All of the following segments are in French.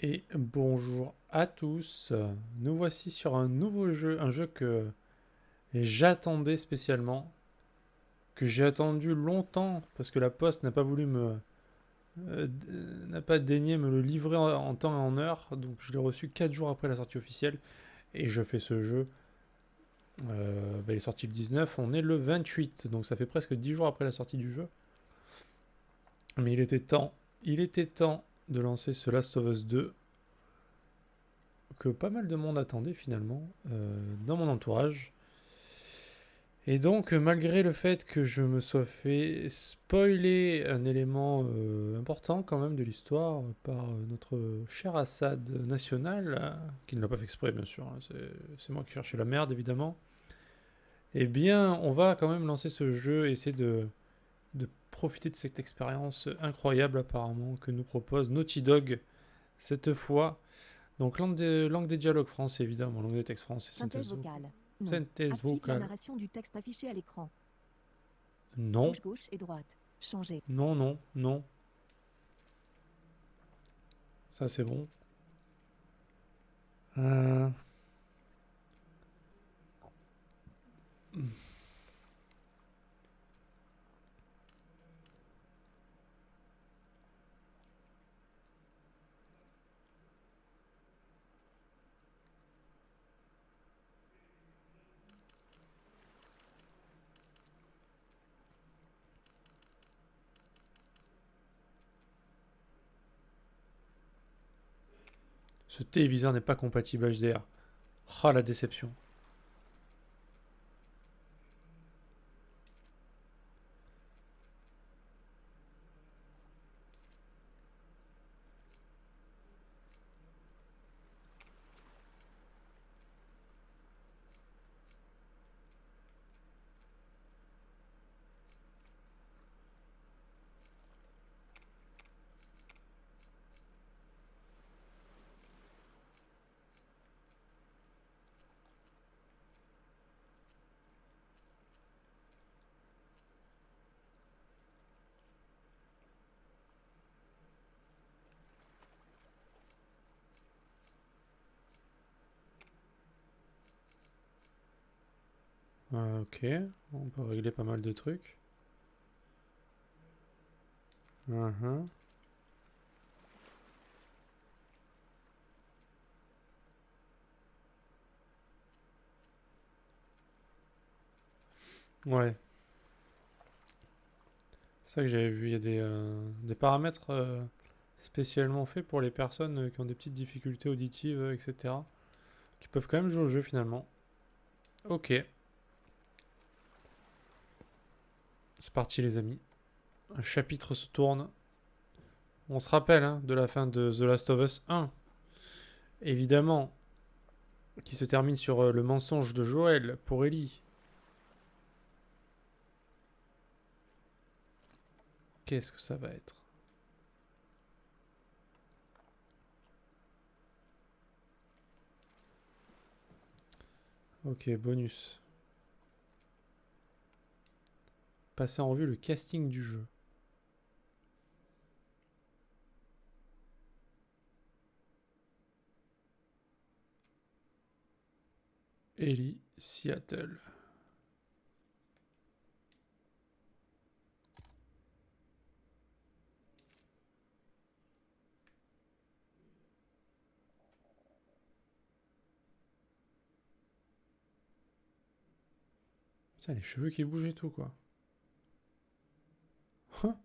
Et bonjour à tous. Nous voici sur un nouveau jeu, un jeu que j'attendais spécialement, que j'ai attendu longtemps parce que la Poste n'a pas voulu n'a pas daigné me le livrer en temps et en heure. Donc je l'ai reçu 4 jours après la sortie officielle et je fais ce jeu. Il est sorti le 19, on est le 28, donc ça fait presque 10 jours après la sortie du jeu. Mais il était temps de lancer ce Last of Us 2 que pas mal de monde attendait finalement dans mon entourage. Et donc, malgré le fait que je me sois fait spoiler un élément important quand même de l'histoire par notre cher Assad national, qui ne l'a pas fait exprès bien sûr, hein, c'est moi qui cherchais la merde évidemment, eh bien on va quand même lancer ce jeu et essayer de profiter de cette expérience incroyable apparemment que nous propose Naughty Dog cette fois. Donc langue des dialogues français évidemment, langue des textes français, Synthèse vocale. Non. synthèse Active la vocale. narration du texte affiché à l'écran. Non, Touche gauche et droite. Changer. non, non, non. Ça c'est bon. Euh, Ce téléviseur n'est pas compatible HDR. Oh la déception. Ok, on peut régler pas mal de trucs. Mhm. Ouais, c'est ça que j'avais vu. Il y a des paramètres spécialement faits pour les personnes qui ont des petites difficultés auditives, etc. Qui peuvent quand même jouer au jeu finalement. Ok, c'est parti les amis. Un chapitre se tourne. On se rappelle hein, de la fin de The Last of Us 1. Évidemment, qui se termine sur le mensonge de Joël pour Ellie. Qu'est-ce que ça va être? Ok, bonus. Passer en revue le casting du jeu. Ellie, Seattle. Putain, les cheveux qui bougent et tout, quoi. Hein.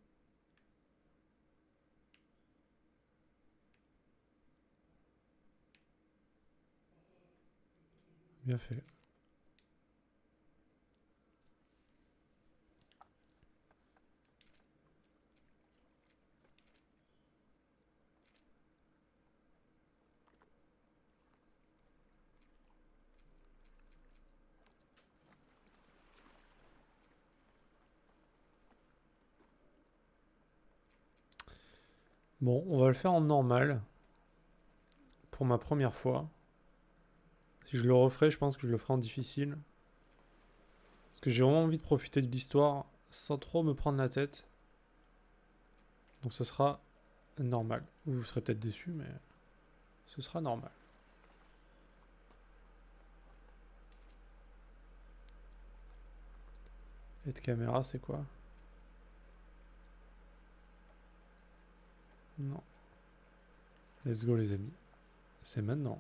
Bien fait. Bon, on va le faire en normal. Pour ma première fois. Si je le referai, je pense que je le ferai en difficile. Parce que j'ai vraiment envie de profiter de l'histoire sans trop me prendre la tête. Donc ce sera normal. Vous serez peut-être déçus, mais... Ce sera normal. Et de caméra, c'est quoi? Non. Let's go les amis. C'est maintenant.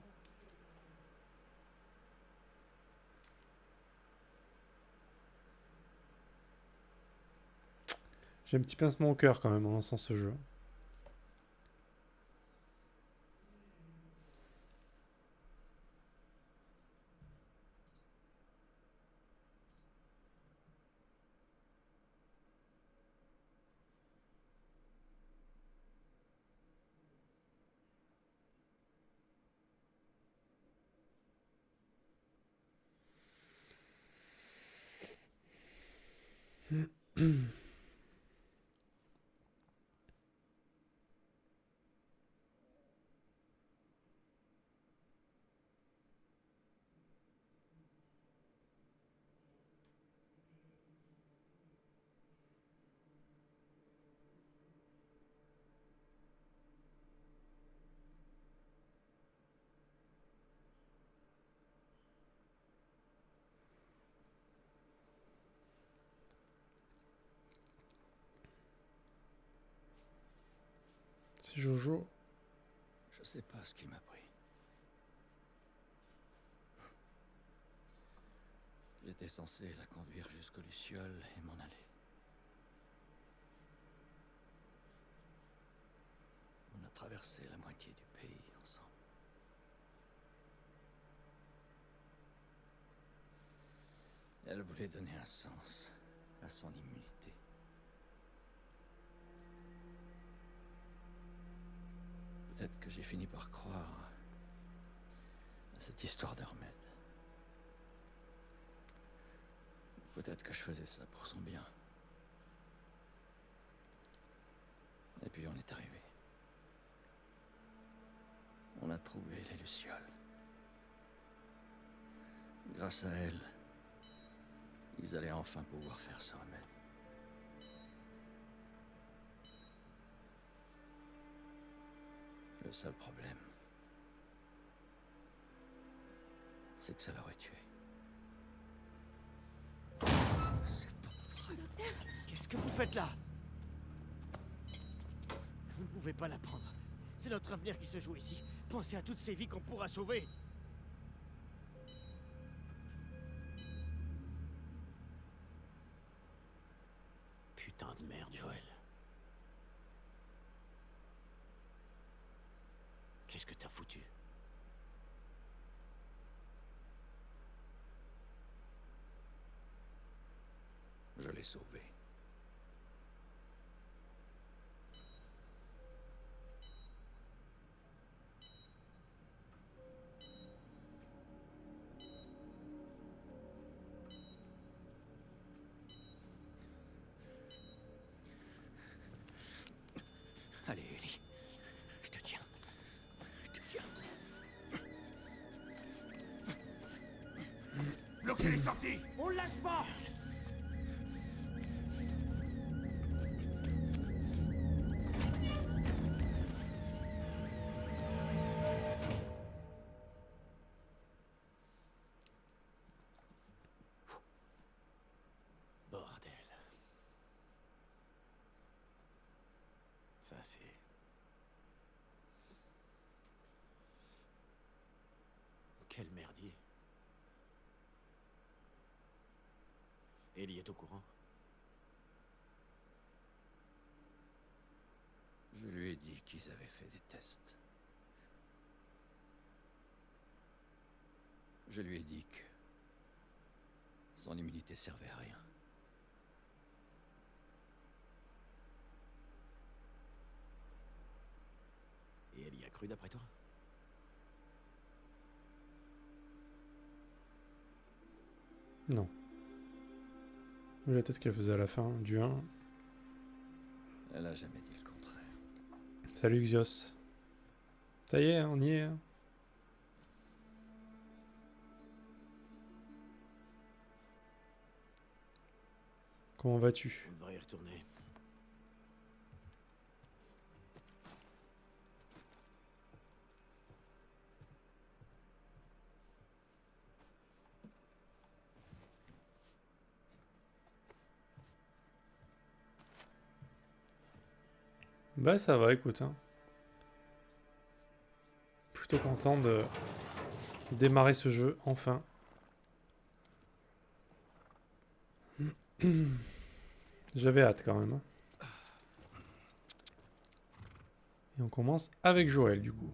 J'ai un petit pincement au cœur quand même en lançant ce jeu. C'est Jojo. Je sais pas ce qui m'a pris. J'étais censé la conduire jusqu'aux Lucioles et m'en aller. On a traversé la moitié du pays ensemble. Elle voulait donner un sens à son immunité. Peut-être que j'ai fini par croire à cette histoire d'Ahmed. Peut-être que je faisais ça pour son bien. Et puis on est arrivé. On a trouvé les Lucioles. Grâce à elle, ils allaient enfin pouvoir faire ce remède. Le seul problème, c'est que ça l'aurait tué. C'est pas vrai. Qu'est-ce que vous faites là? Vous ne pouvez pas la prendre. C'est notre avenir qui se joue ici. Pensez à toutes ces vies qu'on pourra sauver. Putain de merde, Joël. Qu'est-ce que t'as foutu? Je l'ai sauvé. Allez, Ellie. Je te tiens. Je te tiens. Bloquez les sorties! On le lâche pas! Bordel. Ça, c'est... Quel merdier. Ellie est au courant? Je lui ai dit qu'ils avaient fait des tests. Je lui ai dit que son immunité servait à rien. Et elle y a cru d'après toi? Non. Vu la tête qu'elle faisait à la fin du 1. Elle a jamais dit le contraire. Salut Xios. Ça y est, on y est. Hein. Comment vas-tu? On devrait y retourner. Bah ça va, écoute. Hein. Plutôt content de démarrer ce jeu, enfin. J'avais hâte quand même. Hein. Et on commence avec Joël du coup.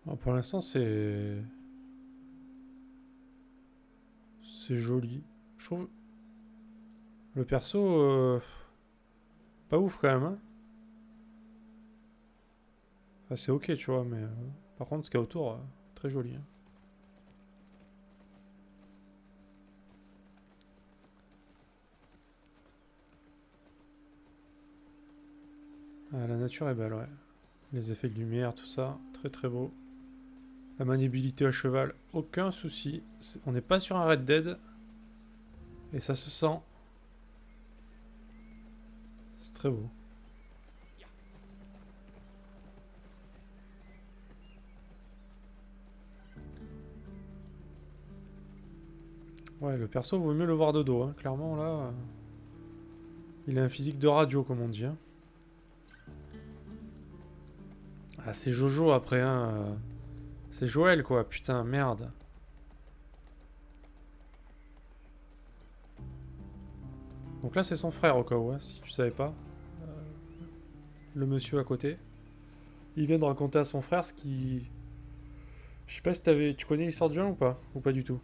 Alors, pour l'instant c'est joli. Je trouve le perso pas ouf quand même. Hein. Enfin, c'est ok tu vois, mais par contre ce qu'il y a autour très joli. Hein. Ah, la nature est belle, ouais. Les effets de lumière, tout ça, très très beau. La maniabilité à cheval, aucun souci. On n'est pas sur un Red Dead. Et ça se sent. C'est très beau. Ouais, le perso, vaut mieux le voir de dos. Hein. Clairement, là... il a un physique de radio, comme on dit. Hein. Ah, c'est Jojo après, hein. C'est Joël, quoi. Putain, merde. Donc là, c'est son frère, au cas où, hein, si tu savais pas. Le monsieur à côté. Il vient de raconter à son frère ce qui... Je sais pas si tu connais l'histoire du 1 ou pas? Ou pas du tout?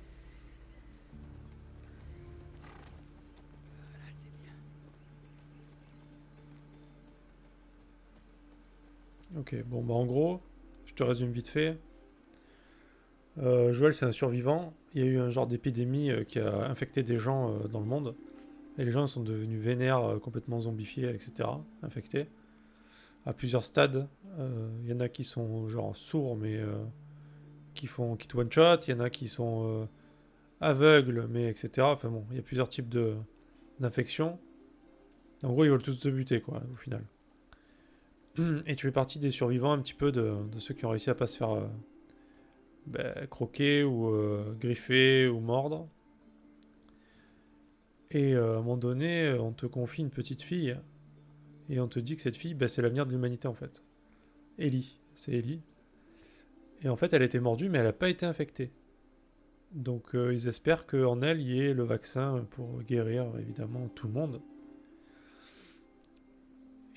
Ok, bon bah en gros, je te résume vite fait. Joël c'est un survivant. Il y a eu un genre d'épidémie qui a infecté des gens dans le monde. Et les gens sont devenus vénères, complètement zombifiés, etc. Infectés. À plusieurs stades. Il y en a qui sont genre sourds mais qui te one-shot. Il y en a qui sont aveugles mais etc. Enfin bon, il y a plusieurs types d'infections. En gros ils veulent tous te buter quoi au final. Et tu fais partie des survivants un petit peu de ceux qui ont réussi à pas se faire croquer ou griffer ou mordre. Et à un moment donné, on te confie une petite fille et on te dit que cette fille, c'est l'avenir de l'humanité en fait. Ellie, c'est Ellie. Et en fait, elle a été mordue, mais elle n'a pas été infectée. Donc ils espèrent qu'en elle, il y ait le vaccin pour guérir évidemment tout le monde.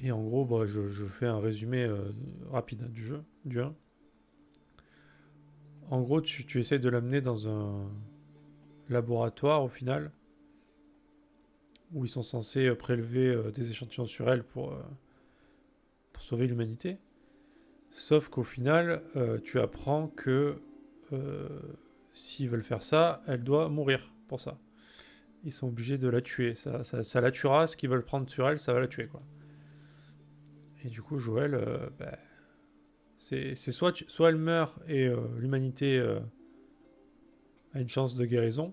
Et en gros, bah, je fais un résumé rapide du jeu, du 1. En gros, tu essaies de l'amener dans un laboratoire au final, où ils sont censés prélever des échantillons sur elle pour sauver l'humanité. Sauf qu'au final, tu apprends que s'ils veulent faire ça, elle doit mourir pour ça. Ils sont obligés de la tuer. Ça la tuera, ce qu'ils veulent prendre sur elle, ça va la tuer, quoi. Et du coup, Joël, c'est soit elle meurt et l'humanité a une chance de guérison,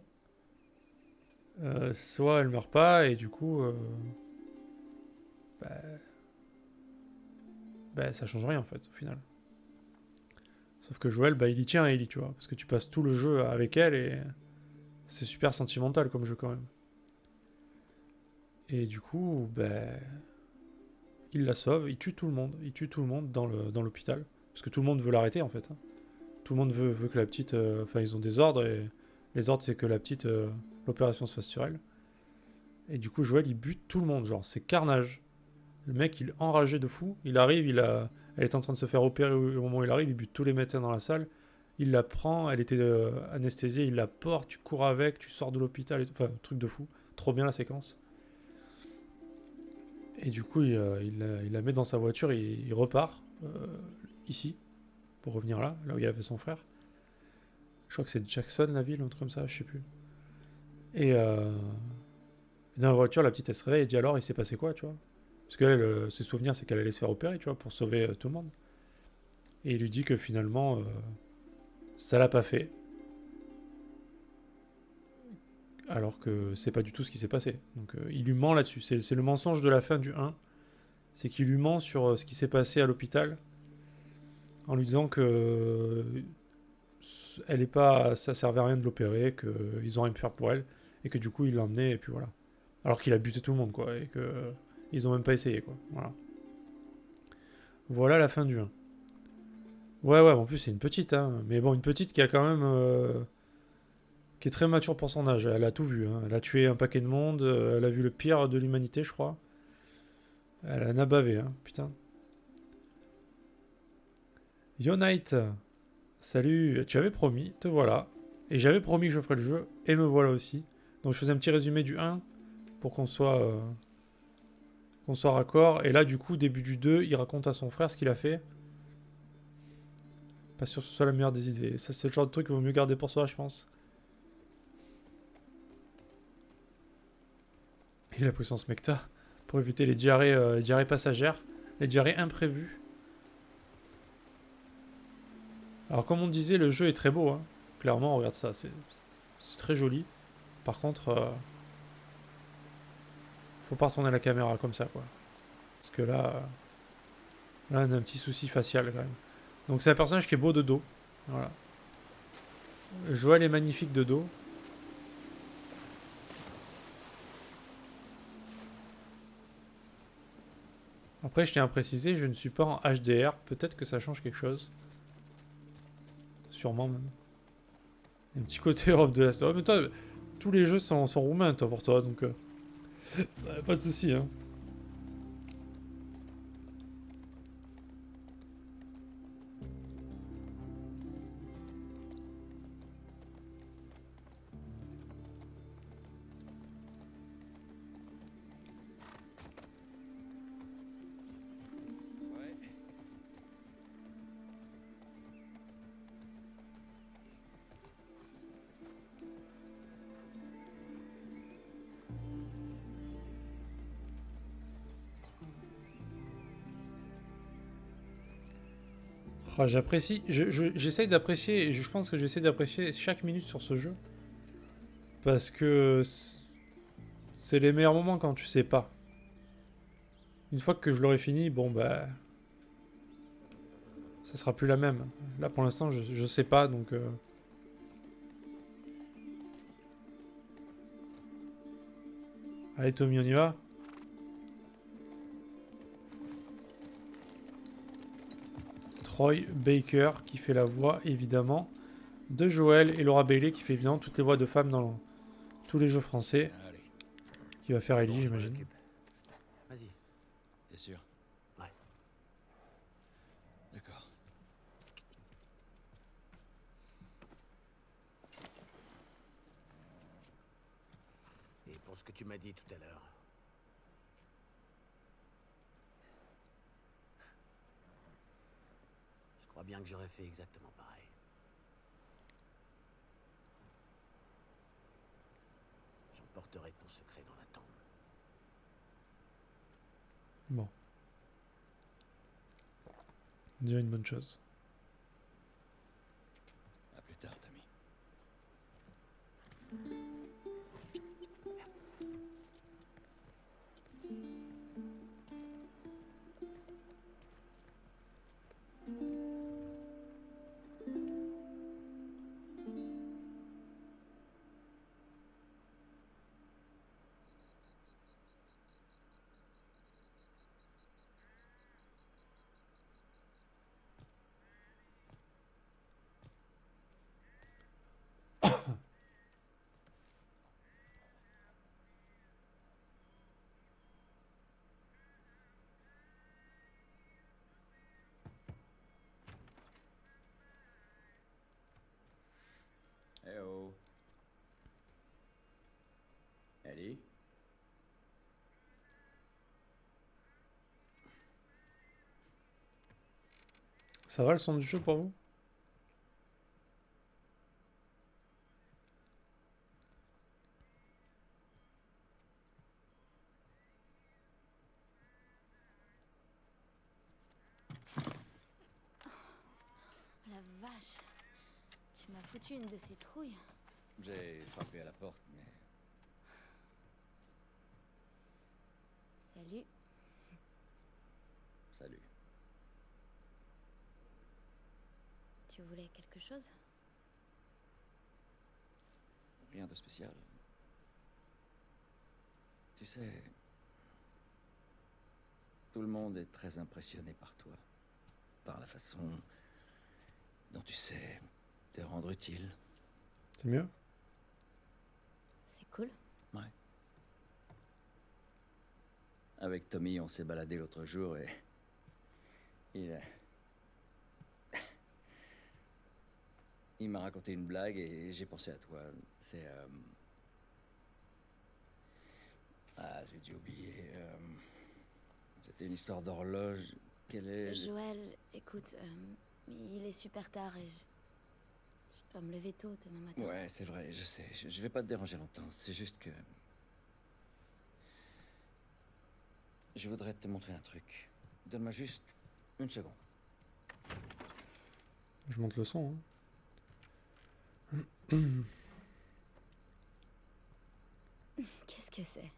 soit elle meurt pas et du coup, ça change rien en fait au final. Sauf que Joël, il y tient à Ellie, tu vois, parce que tu passes tout le jeu avec elle et c'est super sentimental comme jeu quand même. Et du coup, il la sauve, il tue tout le monde dans l'hôpital. Parce que tout le monde veut l'arrêter en fait. Hein. Tout le monde veut que la petite... Enfin, ils ont des ordres et les ordres c'est que la petite... l'opération se fasse sur elle. Et du coup, Joël il bute tout le monde, genre c'est carnage. Le mec il est enragé de fou. Il arrive, elle est en train de se faire opérer au moment où il arrive, il bute tous les médecins dans la salle. Il la prend, elle était anesthésiée, il la porte, tu cours avec, tu sors de l'hôpital, enfin, truc de fou. Trop bien la séquence. Et du coup, il la met dans sa voiture et il repart ici. pour revenir là où il y avait son frère. Je crois que c'est Jackson la ville, un truc comme ça, je sais plus. Et dans la voiture, la petite elle se réveille et dit alors il s'est passé quoi, tu vois. Parce que elle, ses souvenirs c'est qu'elle allait se faire opérer, tu vois, pour sauver tout le monde. Et il lui dit que finalement, ça l'a pas fait. Alors que c'est pas du tout ce qui s'est passé. Donc il lui ment là-dessus. C'est le mensonge de la fin du 1. C'est qu'il lui ment sur ce qui s'est passé à l'hôpital. En lui disant que elle est pas, ça servait à rien de l'opérer, qu'ils ont rien pu faire pour elle. Et que du coup il l'a emmené et puis voilà. Alors qu'il a buté tout le monde quoi. Et que ils ont même pas essayé quoi. Voilà. Voilà la fin du 1. Ouais, en plus c'est une petite, hein. Mais bon, une petite qui a quand même... qui est très mature pour son âge. Elle a tout vu, hein. Elle a tué un paquet de monde, elle a vu le pire de l'humanité, je crois. Elle en a bavé, hein, putain. Yonite, salut, tu avais promis, te voilà. Et j'avais promis que je ferais le jeu, et me voilà aussi. Donc je faisais un petit résumé du 1, pour qu'on soit raccord. Et là, du coup, début du 2, il raconte à son frère ce qu'il a fait. Pas sûr que ce soit la meilleure des idées. Ça, c'est le genre de truc qu'il vaut mieux garder pour soi, je pense. Il a pris son smecta pour éviter les diarrhées passagères, les diarrhées imprévues. Alors comme on disait, le jeu est très beau, hein. Clairement, regarde ça, c'est très joli. Par contre, faut pas retourner la caméra comme ça, quoi. Parce que là, on a un petit souci facial quand même. Donc c'est un personnage qui est beau de dos. Voilà. Joël est magnifique de dos. Après, je tiens à préciser, je ne suis pas en HDR. Peut-être que ça change quelque chose. Sûrement même. Il y a un petit côté Europe de l'Est. Ouais, mais toi, tous les jeux sont roumains, toi, pour toi, donc... pas de soucis, hein. Oh, j'apprécie, j'essaye d'apprécier, et je pense que j'essaie d'apprécier chaque minute sur ce jeu. Parce que c'est les meilleurs moments quand tu sais pas. Une fois que je l'aurai fini, bon bah... ça sera plus la même. Là pour l'instant je sais pas donc... Allez Tommy, on y va. Troy Baker qui fait la voix évidemment de Joël et Laura Bailey qui fait évidemment toutes les voix de femmes dans tous les jeux français. Allez, Qui va faire Ellie, Bon, je m'en j'imagine. occupe. Vas-y. t'es sûr? Ouais. D'accord. Et pour ce que tu m'as dit tout à l'heure. Je crois bien que j'aurais fait exactement pareil. J'emporterai ton secret dans la tombe. Bon. Déjà une bonne chose. À plus tard, Tommy. Eh oh. Ellie? Ça va le son du jeu pour vous? La vache. Tu m'as foutu une de ces trouilles. J'ai frappé à la porte, mais Salut. salut. Tu voulais quelque chose? Rien de spécial. Tu sais, tout le monde est très impressionné par toi. Par la façon dont tu sais te rendre utile. C'est mieux? C'est cool. Ouais. Avec Tommy, on s'est baladé l'autre jour et... Il m'a raconté une blague et j'ai pensé à toi. C'est... Ah, j'ai dû oublier. C'était une histoire d'horloge. Quelle est... Joël, écoute, il est super tard et je dois me lever tôt demain matin. Ouais, c'est vrai, je sais. Je vais pas te déranger longtemps. C'est juste que... Je voudrais te montrer un truc. Donne-moi juste une seconde. Je monte le son. Qu'est-ce que c'est?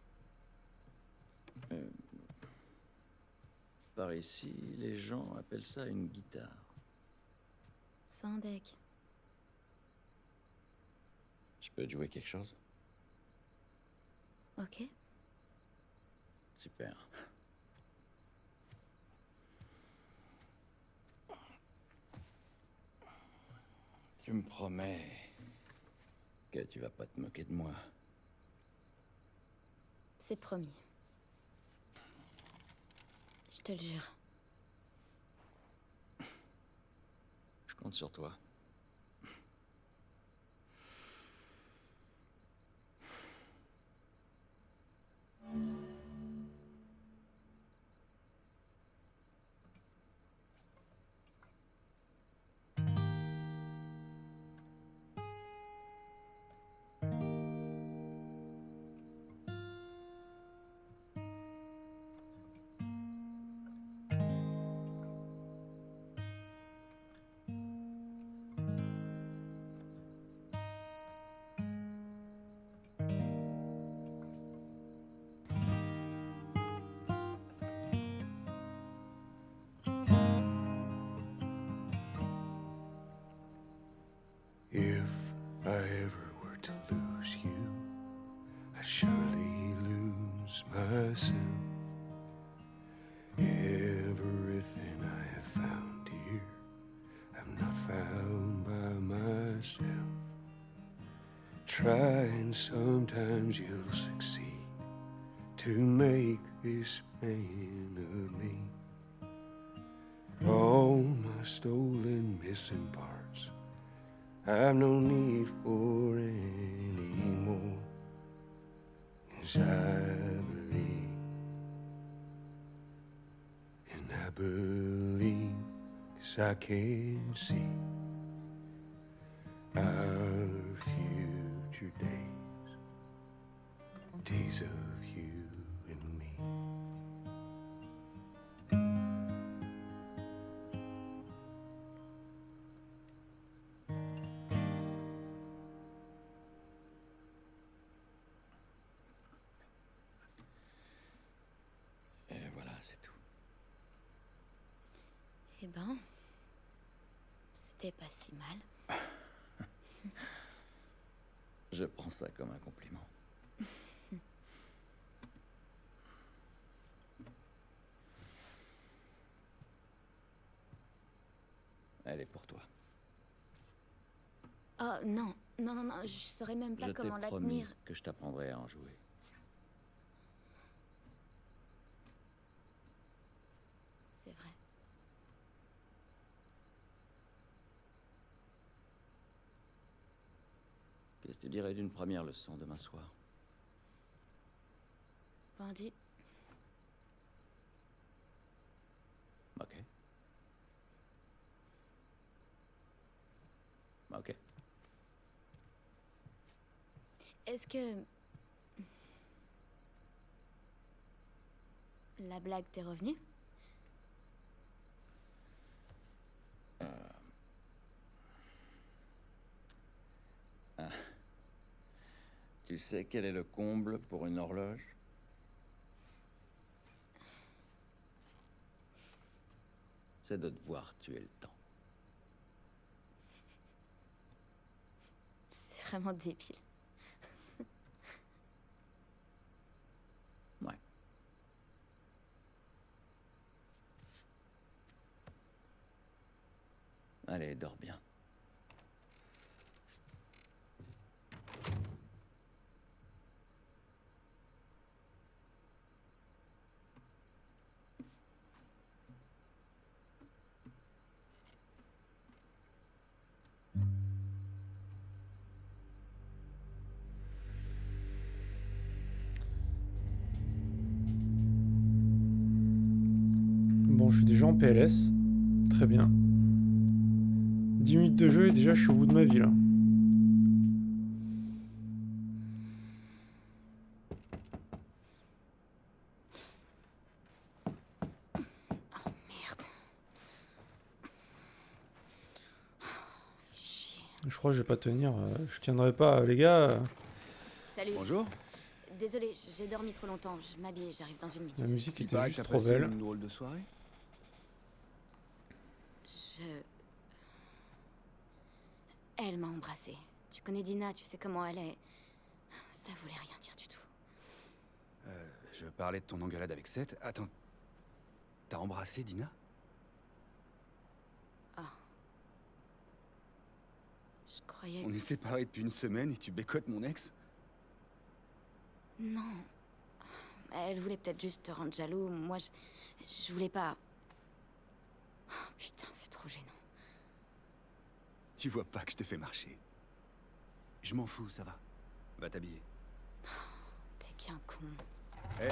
Par ici, les gens appellent ça une guitare. Sans deck. Je peux te jouer quelque chose? Ok. Super. Tu me promets que tu vas pas te moquer de moi. C'est promis. Je te le jure. Je compte sur toi. If I ever were to lose you, I'd surely lose myself. Everything I have found here, I'm not found by myself. Try and sometimes you'll succeed to make this man of me. All my stolen missing parts I've no need for any more, 'cause I believe, and I believe 'cause I can see our future days, days of you and me. Et voilà, c'est tout. Eh ben, c'était pas si mal. Je prends ça comme un compliment. Elle est pour toi. Oh non, non, non, non, je saurais même pas Je t'ai comment la promis tenir. que je t'apprendrai à en jouer. C'est vrai. Qu'est-ce que tu dirais d'une première leçon demain soir? Vendu. Ok. Ok. Est-ce que... La blague t'est revenue? Tu sais quel est le comble pour une horloge? C'est de devoir tuer le temps. C'est vraiment débile. Ouais. Allez, dors bien. Bon, je suis déjà en PLS. Très bien. 10 minutes de jeu et déjà je suis au bout de ma vie là. Merde. Chier. Je crois que je vais pas tenir. Je tiendrai pas, les gars. Salut. Bonjour. Désolé, j'ai dormi trop longtemps. Je m'habille, j'arrive dans une minute. La musique Il était paraît que juste t'as trop passé belle. une drôle de soirée. Elle m'a embrassée. Tu connais Dina, tu sais comment elle est. Ça voulait rien dire du tout. Je parlais de ton engueulade avec Seth. Attends. T'as embrassé Dina? Je croyais On que... est séparés depuis une semaine et tu bécotes mon ex? Non. Elle voulait peut-être juste te rendre jaloux. Moi, je voulais pas... Oh, putain, c'est trop gênant. Tu vois pas que je te fais marcher. Je m'en fous, ça va. Va t'habiller. T'es qu'un con. Eh,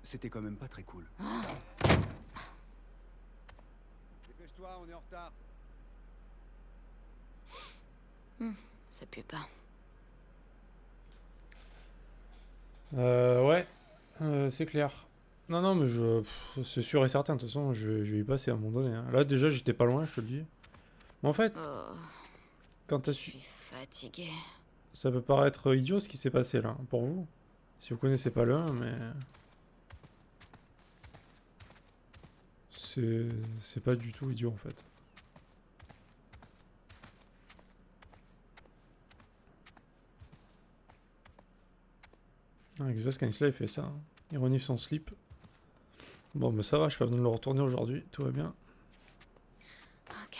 c'était quand même pas très cool. Dépêche-toi, on est en retard. Ça pue pas. Ouais. C'est clair. Non, non, mais c'est sûr et certain. De toute façon, je vais y passer à un moment donné, hein. Là, déjà, j'étais pas loin, je te le dis. Mais en fait, Oh, quand t'as je su... suis fatiguée. Ça peut paraître idiot ce qui s'est passé là, pour vous. Si vous connaissez pas le 1, mais... C'est pas du tout idiot en fait. Ah, Exos Kanisla il fait ça, hein. Il renifle son slip. Bon mais ça va, j'ai pas besoin de le retourner aujourd'hui, tout va bien. Ok.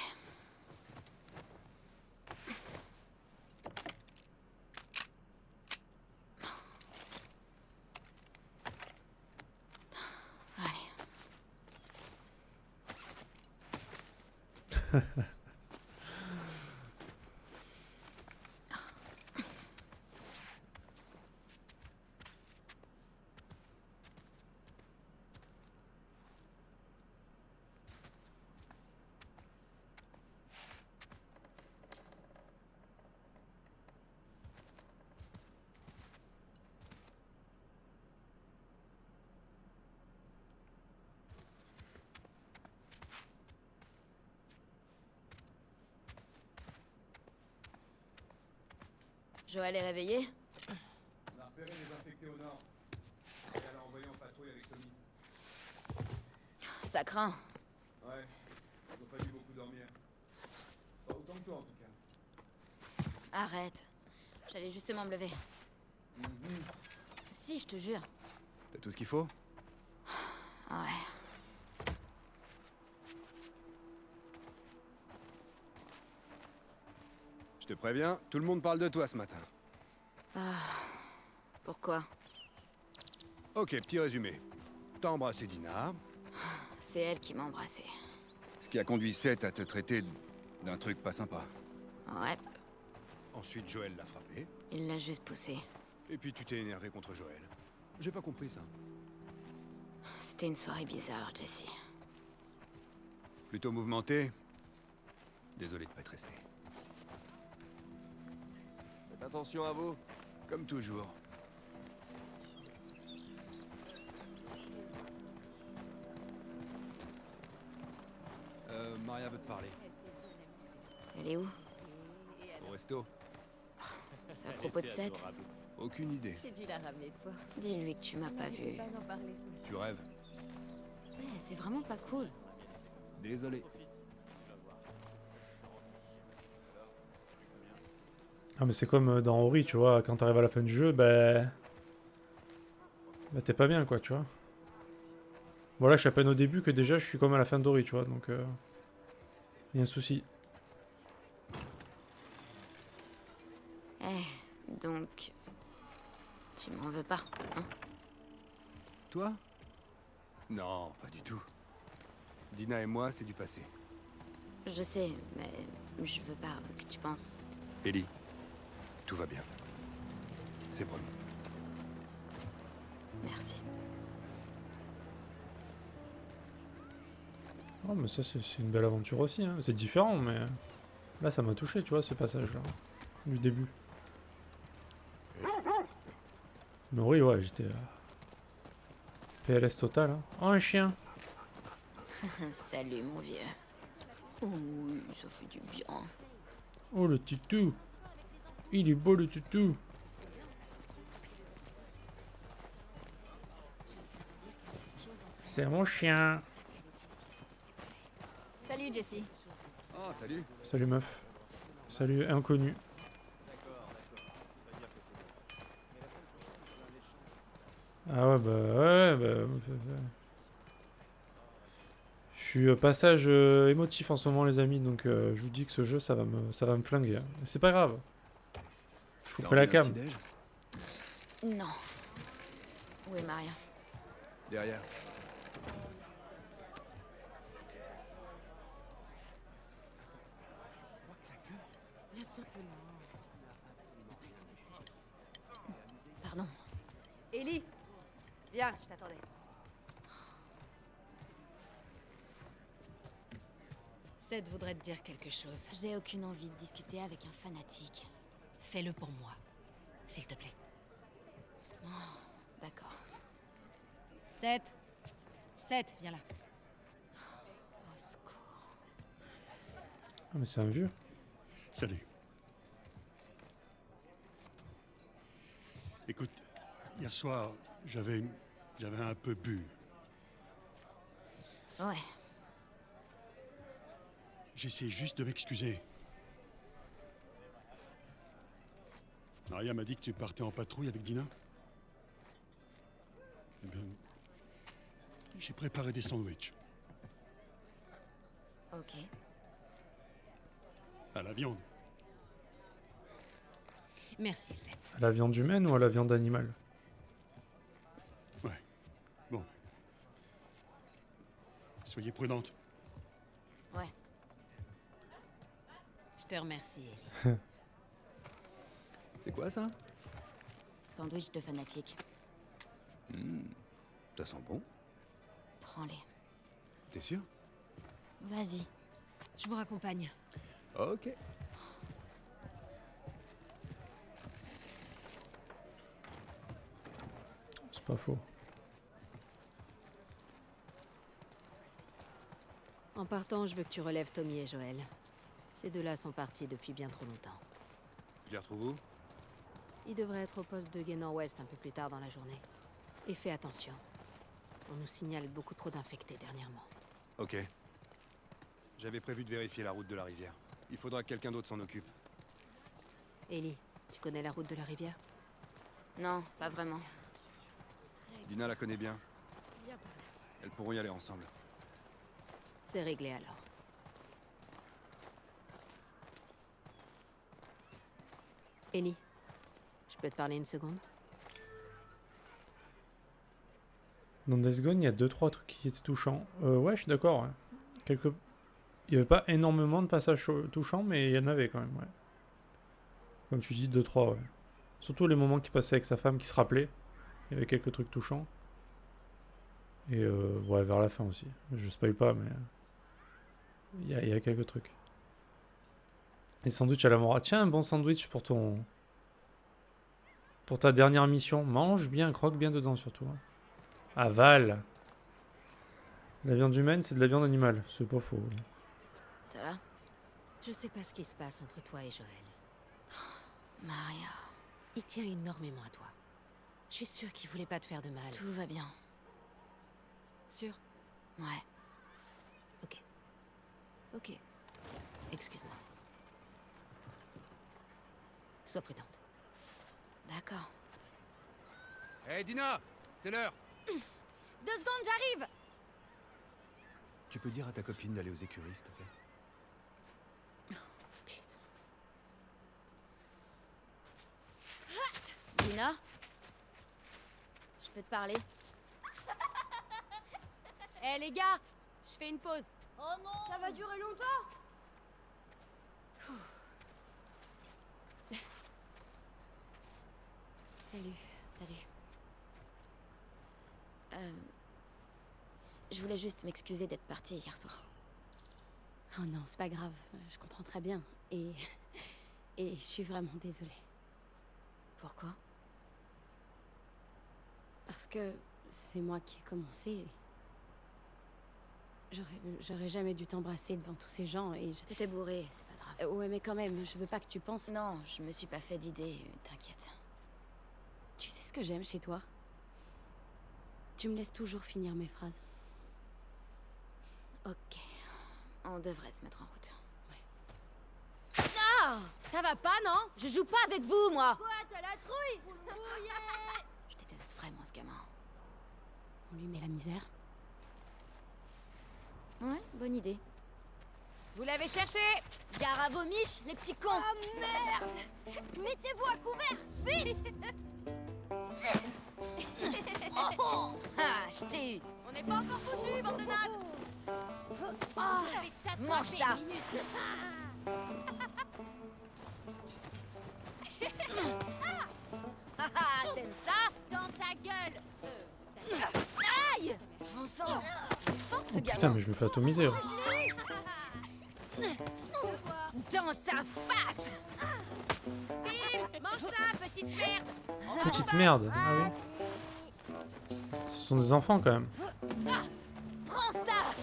Allez. Joël est réveillé? On a repéré les infectés au nord. Et elle a envoyé en patrouille avec Tommy. Ça craint. Ouais, ils ont pas dû beaucoup dormir. Pas autant que toi en tout cas. Arrête. J'allais justement me lever. Si, je te jure. T'as tout ce qu'il faut? Ouais. Je te préviens, tout le monde parle de toi ce matin. Pourquoi? Ok, petit résumé. T'as embrassé Dina, C'est elle qui m'a embrassée. ce qui a conduit Seth à te traiter d'un truc pas sympa. Ouais, Ensuite, Joël l'a frappé, il l'a juste poussée. et puis tu t'es énervé contre Joël. J'ai pas compris ça. C'était une soirée bizarre, Jessie. Plutôt mouvementé. Désolé de pas être resté. Attention à vous. Comme toujours. Maria veut te parler. Elle est où? Au resto. C'est à propos de Seth? Aucune idée. J'ai dû la ramener de force. Dis-lui que tu m'as pas vu. Pas en parler ce Tu rêves. Ouais, c'est vraiment pas cool. Désolé. Ah mais c'est comme dans Ori, tu vois, quand t'arrives à la fin du jeu, bah t'es pas bien quoi, tu vois. Voilà, je suis à peine au début que déjà je suis comme à la fin d'Ori, tu vois, donc y a un souci. Donc... Tu m'en veux pas, hein? Toi? Non, pas du tout. Dina et moi, c'est du passé. Je sais, mais je veux pas que tu penses... Ellie, tout va bien. C'est promis. Merci. Oh mais ça c'est une belle aventure aussi, hein. C'est différent mais... Là ça m'a touché, tu vois, ce passage là. Du début. Mais oui, ouais, j'étais... PLS total, hein. Oh un chien. Salut mon vieux. Oh oui, ça fait du bien. Oh le toutou. Il est beau le toutou. C'est mon chien. Salut Jessie. Oh, salut. Salut meuf. Salut inconnu. Ah ouais je suis passage émotif en ce moment les amis, donc je vous dis que ce jeu ça va me flinguer, hein. C'est pas grave. Je couperai la cam. Non. Où est Maria? Derrière. Bien sûr que non. Pardon. Ellie, viens, je t'attendais. Seth voudrait te dire quelque chose. J'ai aucune envie de discuter avec un fanatique. Fais-le pour moi, s'il te plaît. D'accord. Seth, viens là. Au secours. Ah mais c'est un vieux. Salut. Écoute, hier soir, j'avais un peu bu. Ouais. J'essaie juste de m'excuser. Maria m'a dit que tu partais en patrouille avec Dina. Eh bien, j'ai préparé des sandwichs. Ok. À la viande. Merci Seth. À la viande humaine ou à la viande animale? Ouais. Bon. Soyez prudente. Ouais. Je te remercie, Ellie. C'est quoi ça? Sandwich de fanatique. Ça sent bon. Prends-les. T'es sûr? Vas-y. Je vous raccompagne. Ok. C'est pas faux. En partant, je veux que tu relèves Tommy et Joël. Ces deux-là sont partis depuis bien trop longtemps. Je les retrouve où? Ils devraient être au poste de Guénan Ouest un peu plus tard dans la journée. Et fais attention. On nous signale beaucoup trop d'infectés dernièrement. Ok. J'avais prévu de vérifier la route de la rivière. Il faudra que quelqu'un d'autre s'en occupe. Ellie, tu connais la route de la rivière? Non, pas vraiment. Dina la connaît bien. Elles pourront y aller ensemble. C'est réglé alors. Ellie, je peux te parler une seconde? Dans Death Gone, il y a 2-3 trucs qui étaient touchants. Ouais, je suis d'accord. Ouais. Il n'y avait pas énormément de passages touchants, mais il y en avait quand même. Ouais. Comme tu dis, 2-3. Ouais. Surtout les moments qu'il passait avec sa femme qui se rappelait. Il y avait quelques trucs touchants. Et ouais, vers la fin aussi. Je spoil pas, mais il y a quelques trucs. Et sandwich à la mora. Tiens, un bon sandwich pour ton Pour ta dernière mission, mange bien, croque bien dedans surtout. Hein. Avale. La viande humaine, c'est de la viande animale. C'est pas faux. Ça va? Je sais pas ce qui se passe entre toi et Joël. Maria, Il tient énormément à toi. Je suis sûre qu'il voulait pas te faire de mal. tout va bien. Sûr? Ouais. Ok. Excuse-moi. Sois prudente. D'accord. Hé, Dina, c'est l'heure. 2 secondes, j'arrive! Tu peux dire à ta copine d'aller aux écuries, s'il te plaît? Dina? Je peux te parler? Eh les gars, je fais une pause. Oh non! Ça va durer longtemps? Salut. Je voulais juste m'excuser d'être partie hier soir. Oh non, c'est pas grave. Je comprends très bien. Et je suis vraiment désolée. Pourquoi? Parce que c'est moi qui ai commencé. J'aurais jamais dû t'embrasser devant tous ces gens et je... T'étais bourrée, c'est pas grave. Ouais, mais quand même, je veux pas que tu penses... Non, je me suis pas fait d'idée, t'inquiète. Tu sais ce que j'aime chez toi? Tu me laisses toujours finir mes phrases. Ok. On devrait se mettre en route. Ah! Ça va pas, non? Je joue pas avec vous, moi! Quoi, t'as la trouille? Je déteste vraiment ce gamin. On lui met la misère. Ouais, bonne idée. Vous l'avez cherché? Gare à vos miches, les petits cons! Ah merde! Mettez-vous à couvert, vite! Ah, je t'ai eu! On n'est pas encore foutus, bande de nattes! Mange ça! T'aimes ça? Dans ta gueule! Aïe! Bon sang! Force, Oh, gamin! putain, mais je me fais atomiser. Là. Dans ta face! Bim! Mange ça, petite merde! Petite merde. Ah oui. Ce sont des enfants quand même. Prends ça!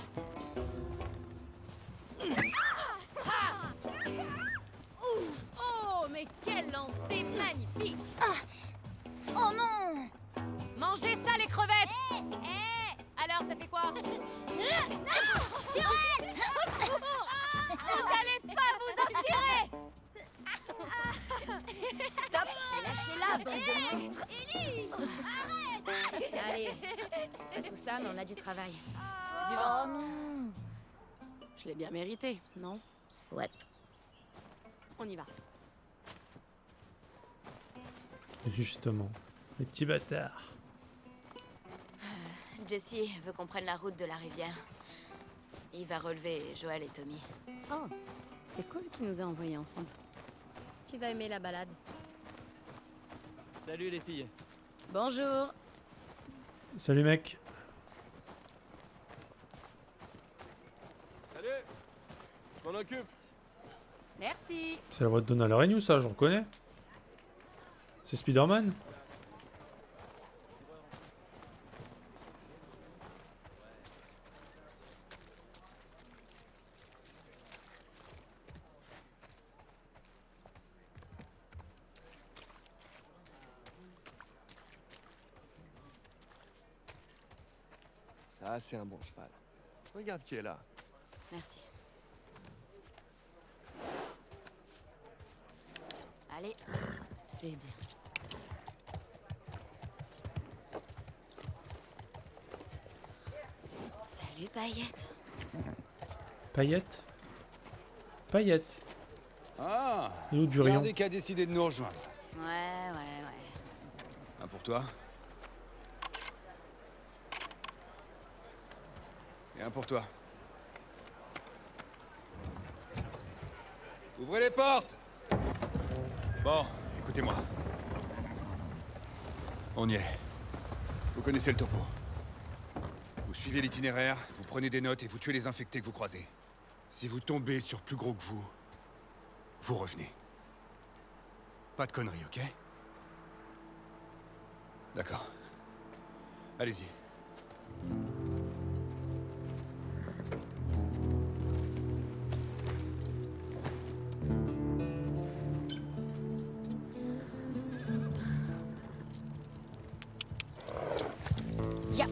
Oh, mais quel lancer magnifique! Oh non! Mangez ça, les crevettes! Alors, ça fait quoi? Sur elle! Vous allez pas vous en tirer! Stop! Lâchez-la, bande de monstres! Arrête! Allez, c'est pas tout ça, mais on a du travail. Du vent. Non! Je l'ai bien mérité, non? Ouais. On y va. Justement. Les petits bâtards. Jessie veut qu'on prenne la route de la rivière. Il va relever Joël et Tommy. Oh, c'est cool qu'il nous a envoyés ensemble. Tu vas aimer la balade. Salut les filles. Bonjour. Salut mec. Salut. Je m'en occupe. Merci. C'est la voix de Donald Renew, ça, je reconnais. C'est Spider-Man. Ça, c'est un bon cheval. Regarde qui est là. Merci. Allez, c'est bien. Salut, Paillette. Paillette. Paillette. Ah, Et où du rayon? regardez qui a décidé de nous rejoindre. Ouais. Un pour toi. Et un pour toi. Ouvrez les portes! Bon, écoutez-moi. On y est. Vous connaissez le topo. Vous suivez l'itinéraire, vous prenez des notes et vous tuez les infectés que vous croisez. Si vous tombez sur plus gros que vous, vous revenez. Pas de conneries, ok? D'accord. Allez-y. Ya.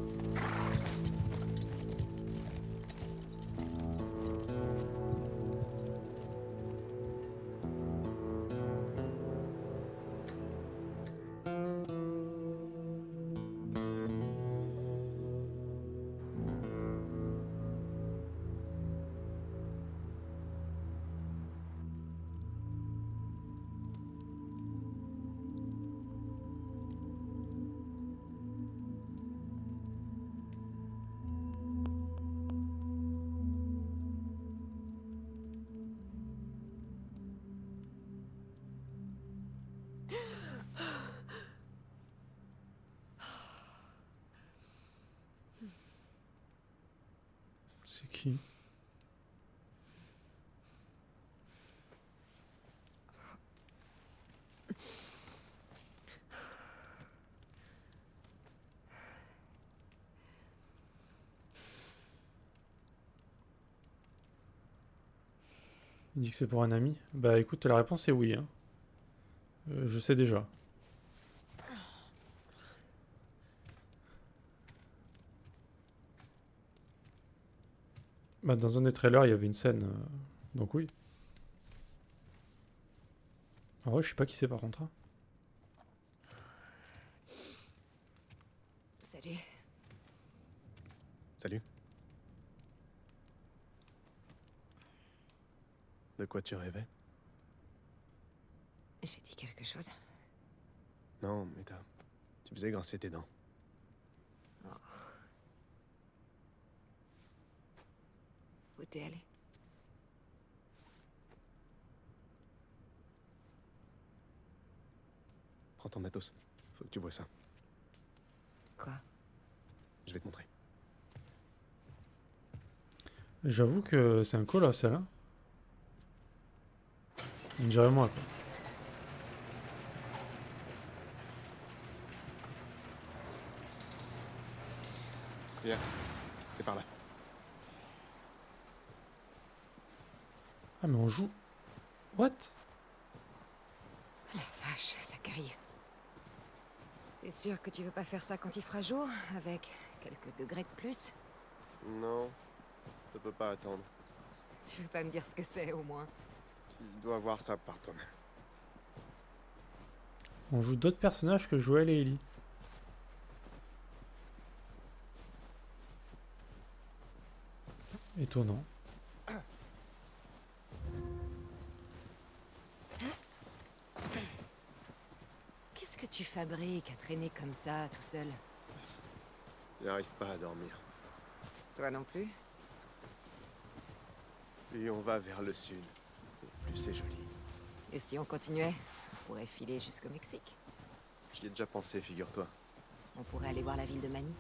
C'est qui? Il dit que c'est pour un ami. Bah écoute, la réponse est oui. Hein. Je sais déjà. Bah dans un des trailers, il y avait une scène. Donc oui. En vrai, je sais pas qui c'est par contre. Hein. Salut. Salut. De quoi tu rêvais? J'ai dit quelque chose. Non, mais tu faisais grincer tes dents. Oh. Où t'es allé? Prends ton matos. Faut que tu vois ça. Quoi? Je vais te montrer. J'avoue que c'est un colossal. Hein. On dirait moi quoi. Viens, c'est par là. Ah mais on joue. What? La vache, ça caille. T'es sûr que tu veux pas faire ça quand il fera jour, avec quelques degrés de plus? Non, ça peut pas attendre. Tu veux pas me dire ce que c'est, au moins? Tu dois voir ça par toi-même. On joue d'autres personnages que Joël et Ellie. Étonnant. Qu'est-ce que tu fabriques à traîner comme ça, tout seul? J'arrive pas à dormir. Toi non plus? Plus on va vers le sud, plus c'est joli. Et si on continuait, on pourrait filer jusqu'au Mexique. J'y ai déjà pensé, figure-toi. On pourrait aller voir la ville de Manny.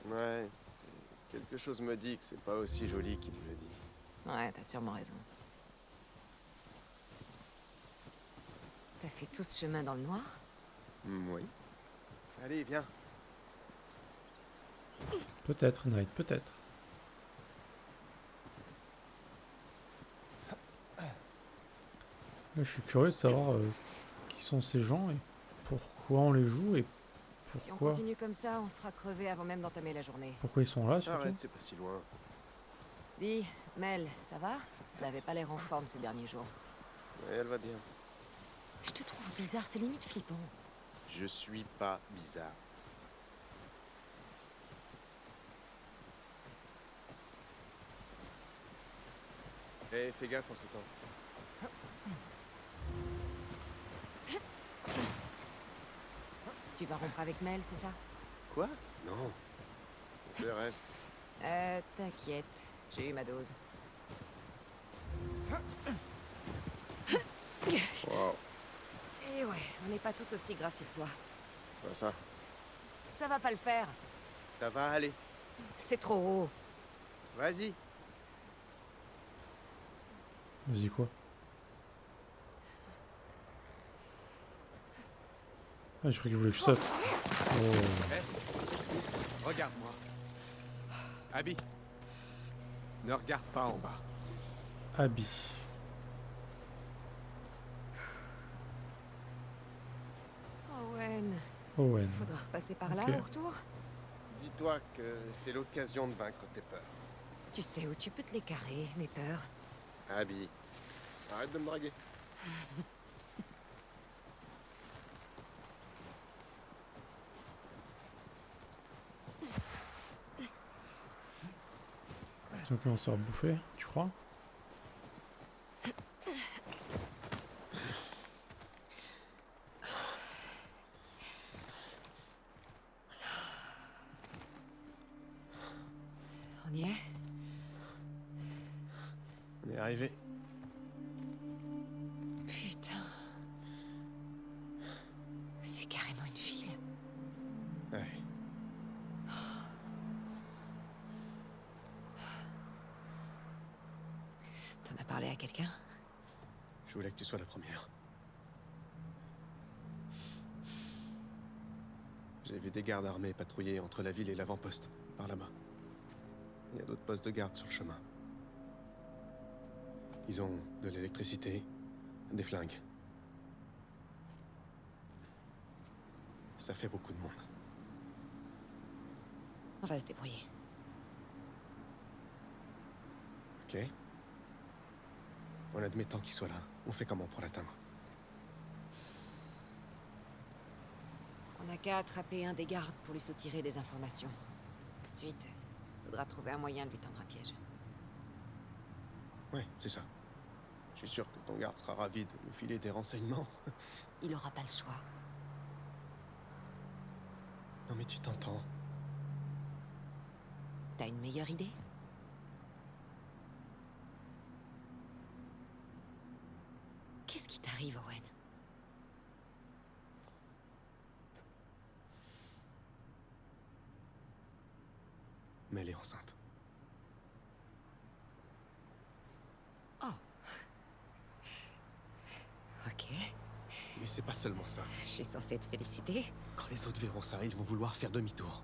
Ouais, quelque chose me dit que c'est pas aussi joli qu'il me le dit. Ouais, t'as sûrement raison. T'as fait tout ce chemin dans le noir? Oui. Allez, viens. Peut-être, Night, peut-être. Là, je suis curieux de savoir qui sont ces gens et pourquoi on les joue et Si on pourquoi, continue comme ça, on sera crevé avant même d'entamer la journée. pourquoi ils sont là surtout. Arrête, c'est pas si loin. Dis, Mel, ça va? Elle avait pas l'air en forme ces derniers jours. Ouais, elle va bien. Je te trouve bizarre, c'est limite flippant. Je suis pas bizarre. Hé, fais gaffe en ce temps. Tu vas rompre avec Mel, c'est ça? Quoi? Non. Je reste. T'inquiète, j'ai eu ma dose. Wow. Et ouais, on n'est pas tous aussi gras sur toi. Pas ça. Ça va pas le faire. Ça va aller. C'est trop haut. Vas-y. Vas-y quoi. Ah, je croyais qu'il voulait que je saute. Oh. Regarde-moi. Abby. Ne regarde pas en bas. Abby. Owen, Owen. faudra repasser par là Ok. au retour. Dis-toi que c'est l'occasion de vaincre tes peurs. Tu sais où tu peux te les carrer, mes peurs. Abby, arrête de me draguer. Donc là, on s'est rebouffé, tu crois? On y est? On est arrivé. Putain. C'est carrément une ville. Ouais. T'en as parlé à quelqu'un? Je voulais que tu sois la première. J'ai vu des gardes armés patrouiller entre la ville et l'avant-poste, par là-bas. Il y a d'autres postes de garde sur le chemin. Ils ont de l'électricité, des flingues. Ça fait beaucoup de monde. On va se débrouiller. Ok. En admettant qu'il soit là, on fait comment pour l'atteindre? On n'a qu'à attraper un des gardes pour lui soutirer des informations. Ensuite, faudra trouver un moyen de lui tendre un piège. Ouais, c'est ça. Je suis sûr que ton garde sera ravi de nous filer des renseignements. Il aura pas le choix. Non mais tu t'entends. T'as une meilleure idée? Qu'est-ce qui t'arrive, Owen? Mais elle est enceinte. Oh. Ok. Mais c'est pas seulement ça. Je suis censée te féliciter. Quand les autres verront ça, ils vont vouloir faire demi-tour.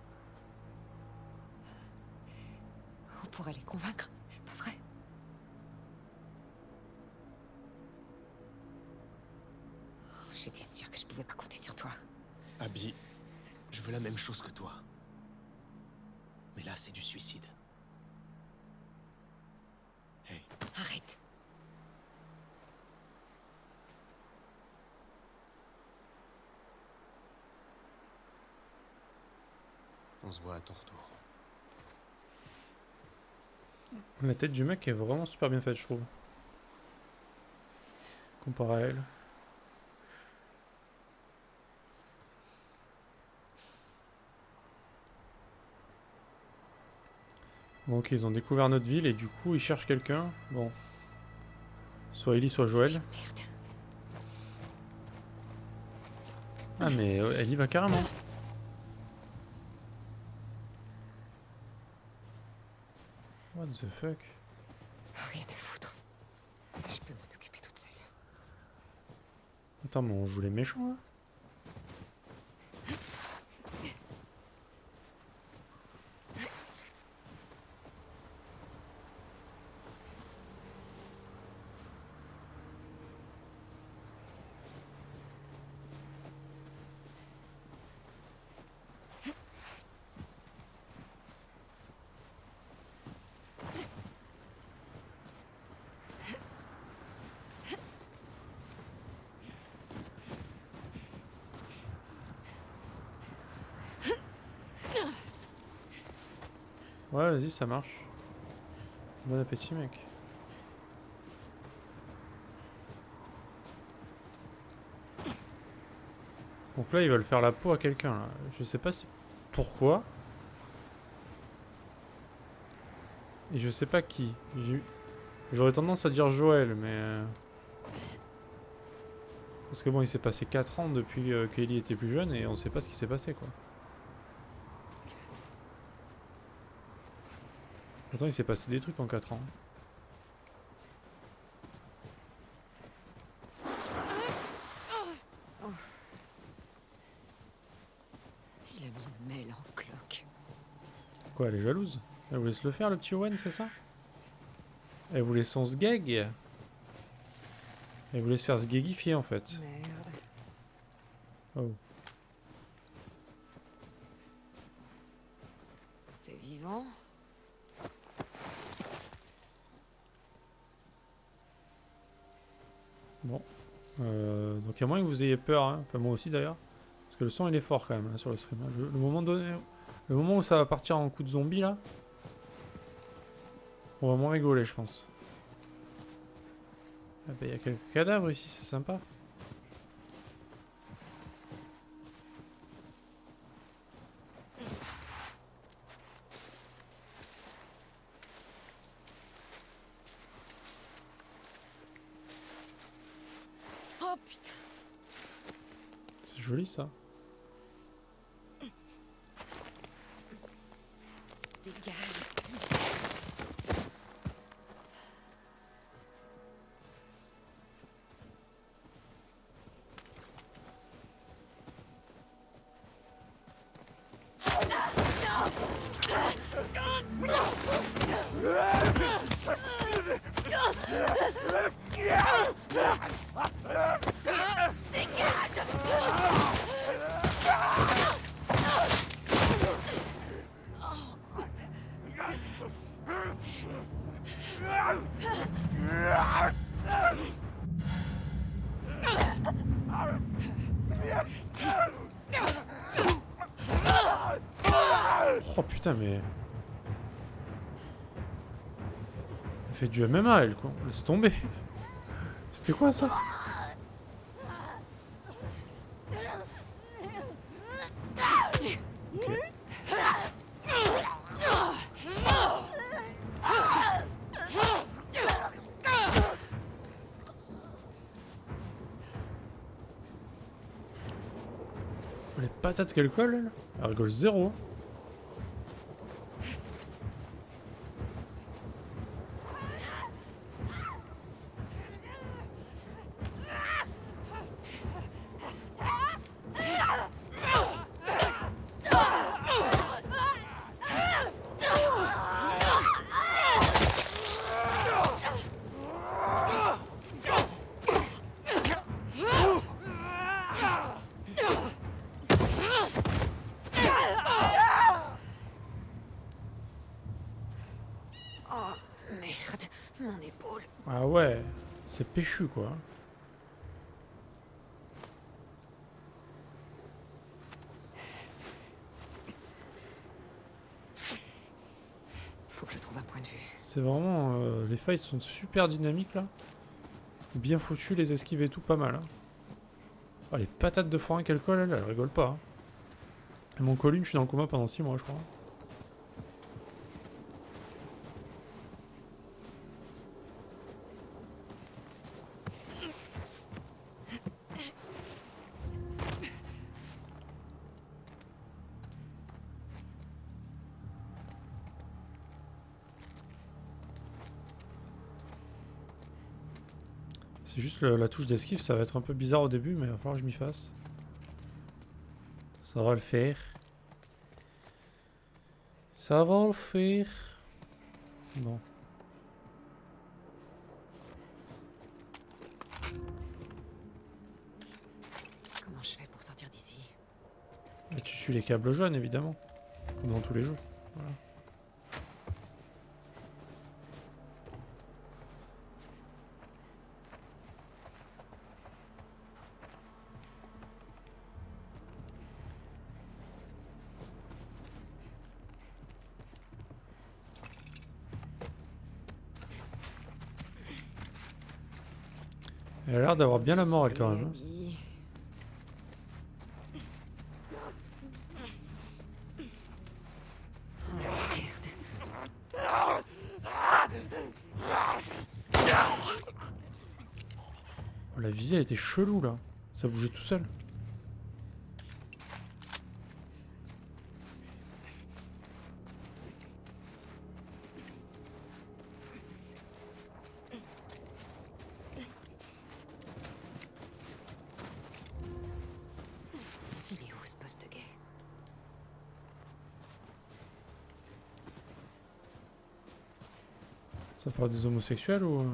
On pourrait les convaincre, pas vrai? Oh, j'étais sûre que je pouvais pas compter sur toi. Abby, je veux la même chose que toi. Mais là, c'est du suicide. Hey, Arrête. on se voit à ton retour. La tête du mec est vraiment super bien faite, je trouve. Comparé à elle. Bon, ok, ils ont découvert notre ville et du coup, ils cherchent quelqu'un. Bon. Soit Ellie, soit Joël. Merde. Ah, mais elle y va carrément. What the fuck? Rien à foutre. Je peux m'en occuper toute seule. Attends, mais on joue les méchants là? Ouais, vas-y, ça marche. Bon appétit, mec. Donc là, ils veulent faire la peau à quelqu'un, là. Je sais pas si... pourquoi. Et je sais pas qui. J'aurais tendance à dire Joël, mais... Parce que bon, il s'est passé 4 ans depuis qu'Ellie était plus jeune et on sait pas ce qui s'est passé, quoi. Pourtant, il s'est passé des trucs en 4 ans. Pourquoi elle est jalouse? Elle voulait se le faire, le petit Owen, c'est ça? Elle voulait son sgeg. Elle voulait se faire sgegifier en fait. Merde. Oh. T'es vivant? Bon. Donc il y a moyen que vous ayez peur, hein. Enfin moi aussi d'ailleurs. Parce que le son il est fort quand même là, sur le stream. Le moment donné, le moment où ça va partir en coup de zombie là, on va moins rigoler je pense. Ah bah, il y a quelques cadavres ici, c'est sympa. Oh putain. C'est joli ça. Dégage. Oh putain mais... Elle fait du MMA elle quoi, laisse tomber. C'était quoi ça? Ok. Les patates qu'elle colle elle, elle rigole zéro. Oh merde, mon épaule. Ah ouais, c'est péchu quoi. Faut que je trouve un point de vue. C'est vraiment... les failles sont super dynamiques là. Bien foutu, les esquives et tout, pas mal. Hein. Oh, les patates de forain qu'elle colle, elle rigole pas. Hein. Et mon Colin, je suis dans le coma pendant 6 mois, je crois. C'est juste la touche d'esquive, ça va être un peu bizarre au début, mais il va falloir que je m'y fasse. Ça va le faire. Ça va le faire. Bon. Comment je fais pour sortir d'ici? Et tu suis les câbles jaunes, évidemment. Comme dans tous les jeux. Voilà. Elle a l'air d'avoir bien la morale quand même. Hein. Oh, la visée elle était chelou là. Ça bougeait tout seul. Il est où ce poste de guet? Ça parle des homosexuels ou...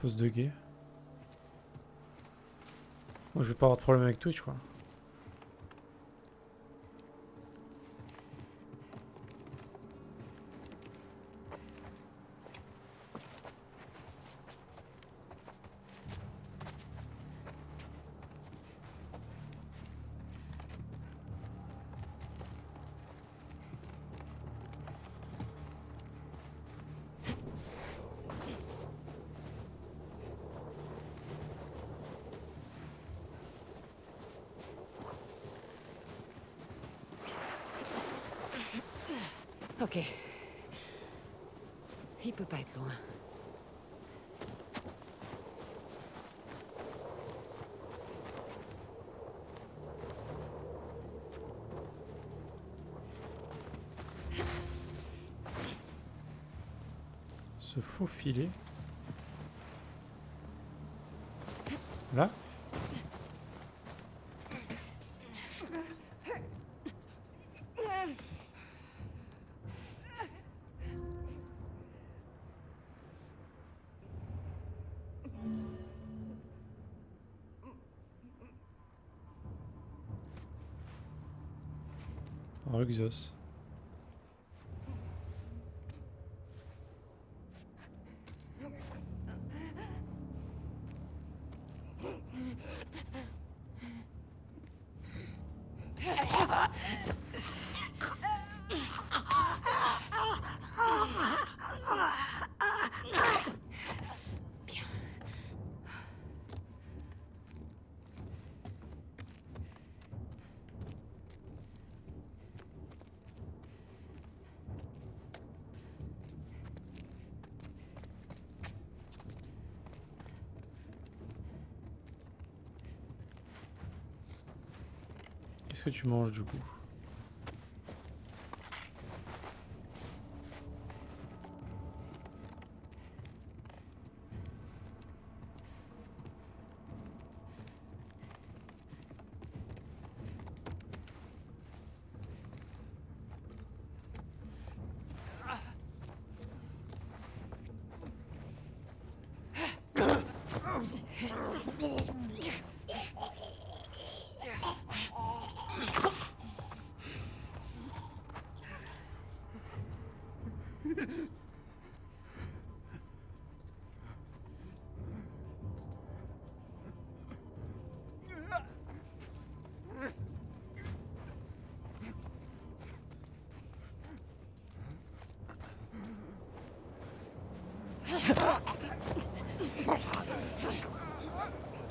Poste de gay. Moi je vais pas avoir de problème avec Twitch quoi. Ok. Il peut pas être loin. Se faufiler. Là? Ruxos. Qu'est-ce que tu manges du coup?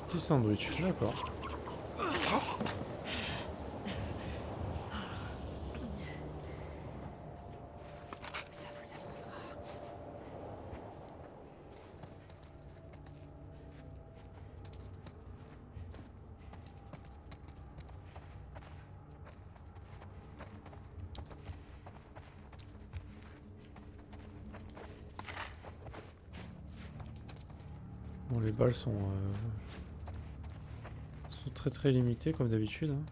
Petit sandwich, d'accord. Ça vous apprendra. Bon, les balles sont très limitées comme d'habitude. Hein.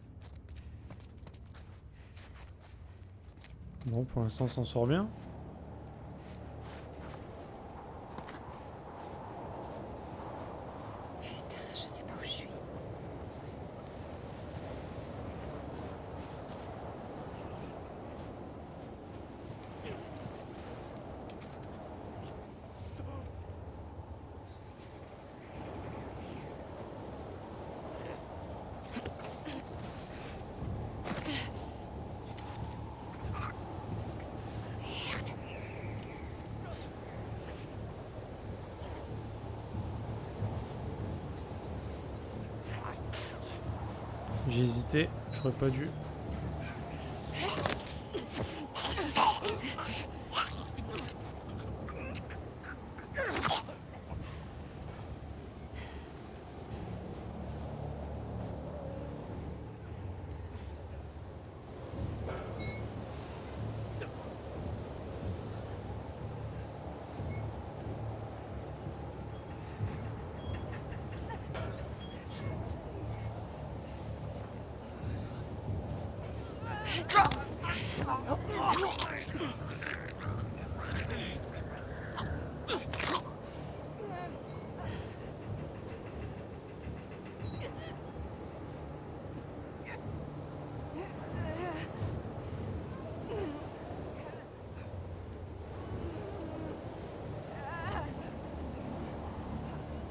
Bon, pour l'instant, on s'en sort bien. Putain, je sais pas où je suis. J'ai hésité, j'aurais pas dû.